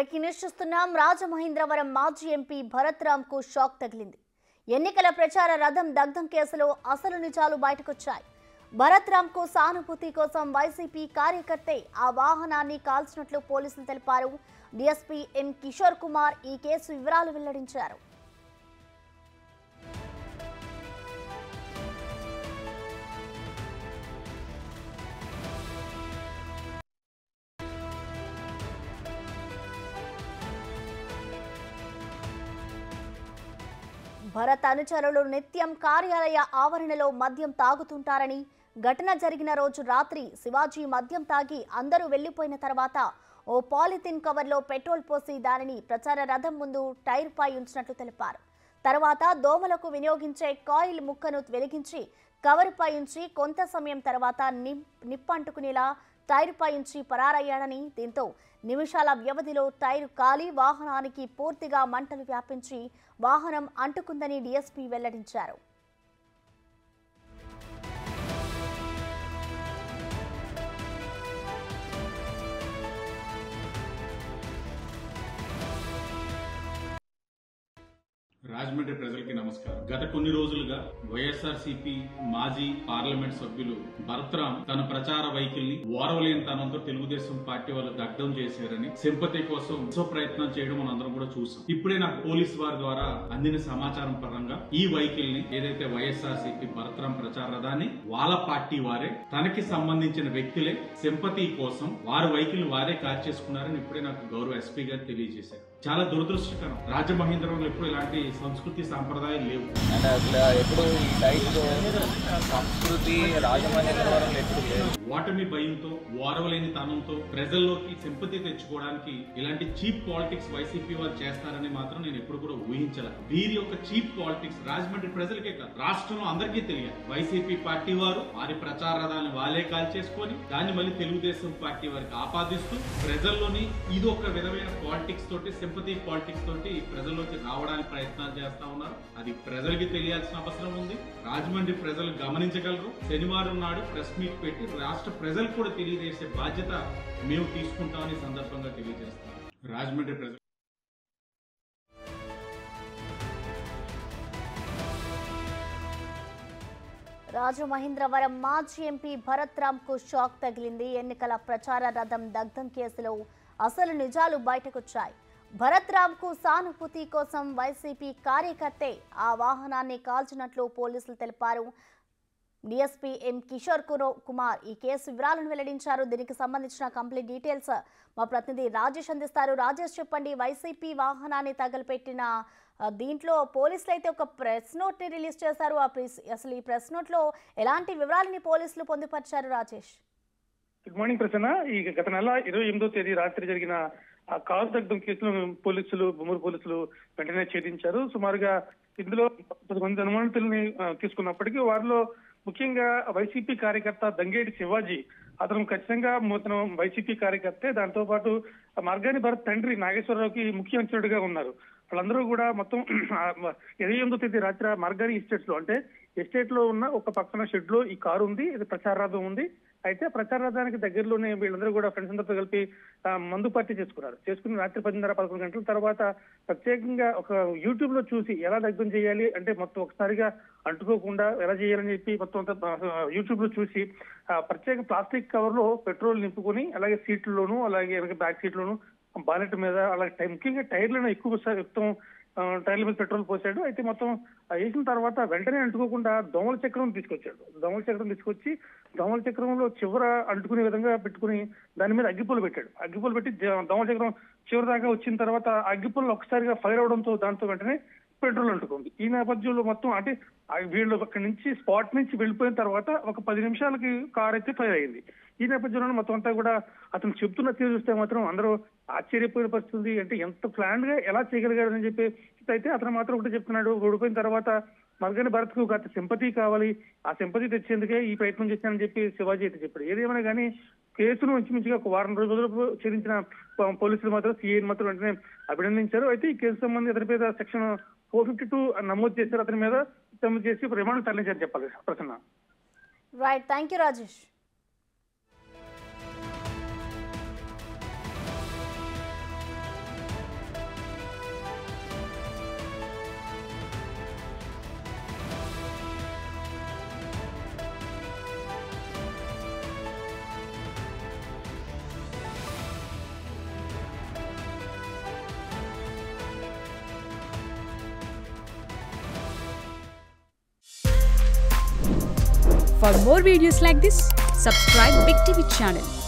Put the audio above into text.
Breaking news చూస్తున్నాం. రాజమహేంద్రవరం మాజీ MP Bharat Ram కు షాక్ తగిలింది. ఎన్నికల ప్రచార రథం దగ్ధం కేసులో అసలు నిజాలు బయటకొచ్చాయి. భరత్ రామ్ కు సానుభూతి కోసం వైసీపీ కార్యకర్తే ఆ వాహనాన్ని కాల్చినట్లు పోలీసులు తెలిపారు. డీఎస్పీ ఎం కిషోర్ కుమార్ ఈ కేసు వివరాలు వెల్లడించారు. భరత్ అనుచరులు నిత్యం కార్యాలయ ఆవరణలో మద్యం తాగుతుంటారని, ఘటన జరిగిన రోజు రాత్రి శివాజీ మద్యం తాగి అందరూ వెళ్లిపోయిన తర్వాత ఓ పాలిథిన్ కవర్లో పెట్రోల్ పోసి దానిని ప్రచార రథం ముందు టైర్ పై ఉంచినట్లు తెలిపారు. తర్వాత దోమలకు వినియోగించే కాయిల్ ముక్కను వెలిగించి కవర్ పై ఉంచి కొంత సమయం తర్వాత నిప్పంటుకునేలా టైర్ పై ఉంచి పరారయ్యాడని, దీంతో నిమిషాల వ్యవధిలో టైరు కాలి వాహనానికి పూర్తిగా మంటలు వ్యాపించి వాహనం అంటుకుందని డీఎస్పీ వెల్లడించారు. రాజమండ్రి ప్రజలకి నమస్కారం. గత కొన్ని రోజులుగా వైఎస్ఆర్సీపీ మాజీ పార్లమెంట్ సభ్యులు భరత్ రామ్ తన ప్రచార వెహికల్ ని ఓరవలేని తనంతో తెలుగుదేశం పార్టీ వాళ్ళు దగ్ధం చేశారని సింపతి కోసం ప్రయత్నం చేయడం మనందరం కూడా చూసాం. ఇప్పుడే నాకు పోలీసు వారి ద్వారా అందిన సమాచారం పరంగా ఈ వెహికల్ ని ఏదైతే వైఎస్ఆర్సీపీ భరత్ రామ్ ప్రచార రథాన్ని వాళ్ళ పార్టీ వారే తనకి సంబంధించిన వ్యక్తులే సింపతి కోసం వారి వెహికల్ వారే కార్ చేసుకున్నారని ఇప్పుడే నాకు గౌరవ ఎస్పీ గారు తెలియజేశారు. చాలా దురదృష్టకరం. రాజమహేంద్రవరంలో ఎప్పుడు ఇలాంటి సంస్కృతి సాంప్రదాయాలు లేవు. అండ్ అసలు ఎప్పుడు ఈ టైప్లో సంస్కృతి రాజమహేంద్రవరంలో ఎప్పుడు లేదు. ఓటమి భయంతో ఓరవలేని తనంతో ప్రజల్లోకి సింపతి తెచ్చుకోవడానికి ఇలాంటి చీప్ పాలిటిక్స్ వైసీపీ వారు చేస్తారని మాత్రం నేను ఎప్పుడు కూడా ఊహించలేదు. వీరి యొక్క చీప్ పాలిటిక్స్ రాజమండ్రి ప్రజలకే కాదు రాష్ట్రంలో అందరికీ తెలియాలి. వైసీపీ పార్టీ వారు వారి ప్రచార రథాలను వాళ్ళే కాల్ చేసుకొని దాన్ని మళ్ళీ తెలుగుదేశం పార్టీ వారికి ఆపాదిస్తూ ప్రజల్లోని ఇది ఒక విధమైన పాలిటిక్స్ తోటి సింపతి పాలిటిక్స్ తోటి ప్రజల్లోకి రావడానికి ప్రయత్నాలు చేస్తా ఉన్నారు. అది ప్రజలకి తెలియాల్సిన అవసరం ఉంది. రాజమండ్రి ప్రజలు గమనించగలరు. శనివారం నాడు ప్రెస్ మీట్ పెట్టి రాష్ట్ర ప్రజలకు కూడా తెలియజేసే బాధ్యత మేము తీసుకుంటామని సందర్భంగా తెలియజేస్తాం. రాజమండ్రి ప్రజలు రాజమహేంద్రవరం మాజీ ఎంపీ భరత్ రామ్ కు షాక్ తగిలింది. ఎన్నికల ప్రచార రథం దగ్ధం కేసులో అసలు నిజాలు బయటకొచ్చాయి. భరత్ రామ్ కు సానుభూతి కోసం వైసీపీ కార్యకర్తే ఆ వాహనాన్ని కాల్చినట్లు పోలీసులు తెలిపారు. డీఎస్పీ ఎం కిషోర్ కుమార్ ఈ కేసు వివరాలను వెల్లడించారు. దీనికి సంబంధించిన కంప్లీట్ డీటెయిల్స్ మా ప్రతినిధి రాజేష్ అందిస్తారు. రాజేష్, చెప్పండి. వైసీపీ వాహనాన్ని తగలపెట్టిన దీంట్లో పోలీసులు అయితే ఒక ప్రెస్ నోట్ ని రిలీజ్ చేశారు. అసలు ఈ ప్రెస్ నోట్ లో ఎలాంటి వివరాలని పోలీసులు పొందుపరిచారు? Rajesh, good morning Prasanna. ఈ గత నెల 28వ తేదీ రాత్రి జరిగిన ఆ కారు దగ్ధం కేసులో బొమ్మూరు పోలీసులు వెంటనే ఛేదించారు. సుమారుగా ఇందులో 10 మంది అనుమానితుల్ని తీసుకున్నప్పటికీ వారిలో ముఖ్యంగా వైసీపీ కార్యకర్త దంగేటి శివాజీ, అతను ఖచ్చితంగా వైసీపీ కార్యకర్తే. దాంతో పాటు మార్గాని భరత్ తండ్రి నాగేశ్వరరావుకి ముఖ్య అంచుడుగా ఉన్నారు. వాళ్ళందరూ కూడా మొత్తం 28వ తేదీ రాత్రి మార్గాని ఎస్టేట్స్ లో, అంటే ఎస్టేట్ లో ఉన్న ఒక పక్కన షెడ్ లో ఈ కారు ఉంది. ఇది ప్రచార రథం ఉంది. అయితే ప్రచార రథానికి దగ్గరలోనే వీళ్ళందరూ కూడా ఫ్రెండ్స్ అందరితో కలిపి మందు పార్టీ చేసుకుని రాత్రి 10:30-11 గంటల తర్వాత ప్రత్యేకంగా ఒక యూట్యూబ్ లో చూసి ఎలా దగ్ధం చేయాలి, అంటే మొత్తం ఒకసారిగా అంటుకోకుండా ఎలా చేయాలని చెప్పి మొత్తం యూట్యూబ్ లో చూసి ప్రత్యేక ప్లాస్టిక్ కవర్ లో పెట్రోల్ నింపుకొని అలాగే సీట్లలోను అలాగే బ్యాక్ సీట్ లోను బానెట్ మీద అలాగే ముఖ్యంగా టైర్లను ఎక్కువ టైర్ల మీద పెట్రోల్ పోసాడు. అయితే మొత్తం వేసిన తర్వాత వెంటనే అంటుకోకుండా దోమల చక్రం తీసుకొచ్చాడు. దోమల చక్రం తీసుకొచ్చి దోమల చక్రంలో చివర అంటుకునే విధంగా పెట్టుకుని దాని మీద అగ్గిపుల్లు పెట్టాడు. అగ్గిపుల్లు పెట్టి దోమల చక్రం చివరి దాకా వచ్చిన తర్వాత అగ్గిపుల్లు ఒకసారిగా ఫైర్ అవడంతో దాంతో వెంటనే పెట్రోల్ అంటుకుంది. ఈ నేపథ్యంలో మొత్తం అంటే వీళ్ళు అక్కడి నుంచి స్పాట్ నుంచి వెళ్ళిపోయిన తర్వాత ఒక 10 నిమిషాలకి కార్ అయితే ఫైర్ అయింది. ఈ నేపథ్యంలో మొత్తం అంతా కూడా అతను చెప్తున్న తీరు చూస్తే మాత్రం అందరూ ఆశ్చర్యపోయిన పరిస్థితి. అంటే ఎంత ప్లాన్ గా ఎలా చేయగలిగారని చెప్పి అయితే అతను మాత్రం ఒకటి చెప్తున్నాడు. ఓడిపోయిన తర్వాత మార్గాని భరత్ కు గత సింపతి కావాలి, ఆ సింపతి తెచ్చేందుకే ఈ ప్రయత్నం చేశానని చెప్పి శివాజీ అయితే చెప్పాడు. ఏదేమైనా కానీ కేసును ఇంచుమించుగా ఒక వారం రోజులకు ఛేదించిన పోలీసులు మాత్రం సీఐని మాత్రం వెంటనే అభినందించారు. అయితే ఈ కేసు సంబంధించి అతని మీద సెక్షన్ 452 నమోదు చేశారు. అతని మీద నమోదు చేసి రిమాండ్ తరలించారని చెప్పాలి Prasanna. Right, thank you Rajesh. For more videos like this, subscribe Big TV channel.